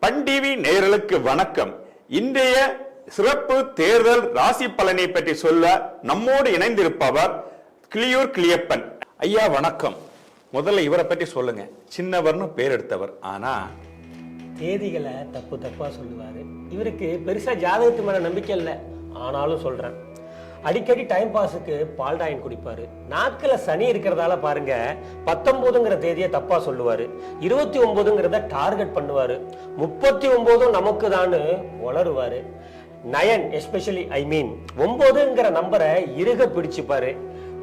பன் TV நேயர்களுக்கு வணக்கம். இன்றைய சிறப்பு தேர்தல் ராசி பலனை பற்றி சொல்ல நம்மோடு இணைந்திருப்பவர் கிளியூர் கிளியப்பன் ஐயா. வணக்கம். முதல்ல இவரை பற்றி சொல்லுங்க. சின்னவர்னு பேர் எடுத்தவர், ஆனா தேதிகளை தப்பா சொல்லுவாரு. இவருக்கு பெருசா ஜாதகத்து மேல நம்பிக்கை இல்லை. ஆனாலும் சொல்றேன், அடிக்கடி டைம் பாஸுக்கு பால்டாயின் குடிப்பாரு. நாட்கள சனி இருக்கிறதால பாருங்க 19ங்கிற தேதியை தப்பா சொல்லுவாரு, 29ங்கிறத டார்கெட் பண்ணுவாரு, 39 நமக்கு தான்னு வளருவாரு. 9 எஸ்பெஷலி 9ங்கிற நம்பரை இறுக பிடிச்சுப்பாரு.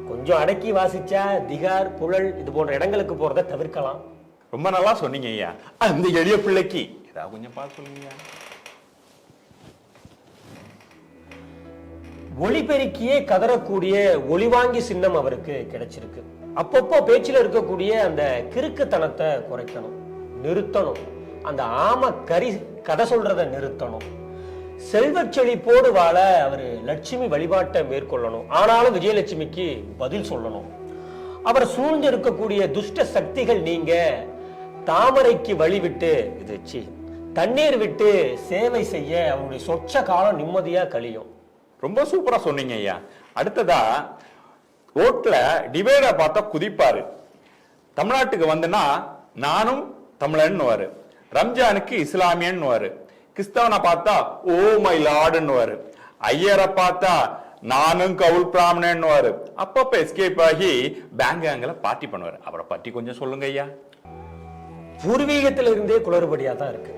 கொஞ்சம் அடக்கி வாசிச்சா திகார் புழல் இது போன்ற இடங்களுக்கு போறத தவிர்க்கலாம். ரொம்ப நல்லா சொன்னீங்க ஐயா. அந்த எளிய பிள்ளைக்கு ஏதாவது கொஞ்சம் பார்த்து சொல்லுங்க. ஒளிபெருக்கியே கதறக்கூடிய ஒளிவாங்கி சின்னம் அவருக்கு கிடைச்சிருக்கு. அப்பப்போ பேச்சில் இருக்கக்கூடிய அந்த கிறுக்குத்தனத்தை குறைக்கணும், நிறுத்தணும். அந்த ஆம கதை சொல்றத நிறுத்தணும். செல்வ செழிப்போடு வாழ அவரு லட்சுமி வழிபாட்டை மேற்கொள்ளணும். ஆனாலும் விஜயலட்சுமிக்கு பதில் சொல்லணும். அவர் சூழ்ந்து இருக்கக்கூடிய துஷ்ட சக்திகள் நீங்க தாமரைக்கு வழிவிட்டு தண்ணீர் விட்டு சேவை செய்ய அவருடைய சொச்ச காலம் நிம்மதியா கழியும். ரொம்ப சூப்பரா சொன்னீங்க ஐயா. அடுத்ததா ரோட்ல டிவைட பார்த்தா குதிப்பாரு. தமிழ்நாட்டுக்கு வந்துன்னா நானும் தமிழன்னுவாரு, ரம்ஜானுக்கு இஸ்லாமியன்னுவாரு, கிறிஸ்தவனை பார்த்தா ஓ மை லார்டுன்னுவாரு, ஐயரை பார்த்தா நானும் கவுல் பிராமணன்னுவாரு. அப்பப்ப எஸ்கேப் ஆகி பேங்காங்கல பார்ட்டி பண்ணுவாரு. அவரை பற்றி கொஞ்சம் சொல்லுங்க ஐயா. பூர்வீகத்தில இருந்தே குளறுபடியா தான் இருக்கு.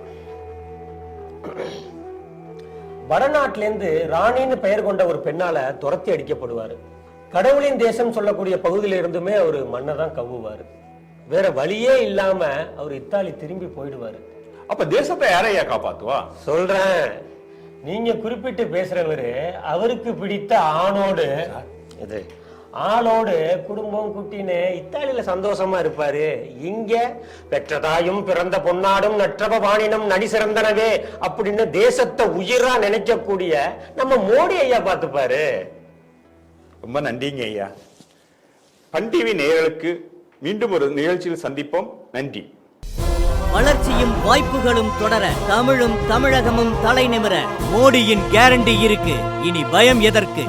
வடநாட்டிலேருந்து ராணின்னு பெயர் கொண்ட ஒரு பெண்ணால துரத்தி அடிக்கப்படுவாரு. கடவுளின் தேசம் சொல்லக்கூடிய பகுதியில இருந்துமே அவரு மண்ணை தான் கவ்வுவாரு. வேற வழியே இல்லாம அவர் இத்தாலி திரும்பி போயிடுவாரு. அப்ப தேசத்தை யாரையா காப்பாத்துவா? சொல்றேன், நீங்க குறிப்பிட்டு பேசுறவரு அவருக்கு பிடித்த ஆளோடு குடும்பம் குட்டின்னு இத்தாலியில சந்தோஷமா இருப்பாரு. இங்க பெற்றதாயும் பிறந்த பொன்னாடும் நற்றப வாணினம் நடி சிறந்தனவே அப்படின்னு தேசத்தை உயிரா நினைக்கக்கூடிய நம்ம மோடி ஐயா பார்த்துப்பாரு. ரொம்ப நன்றிங்க ஐயா. பன் டிவி நேயர்களுக்கு மீண்டும் ஒரு நிகழ்ச்சியில் சந்திப்போம். நன்றி. வளர்ச்சியும் வாய்ப்புகளும் தொடர தமிழும் தமிழகமும் தலை நிமிர மோடியின் கேரண்டி இருக்கு. இனி பயம் எதற்கு?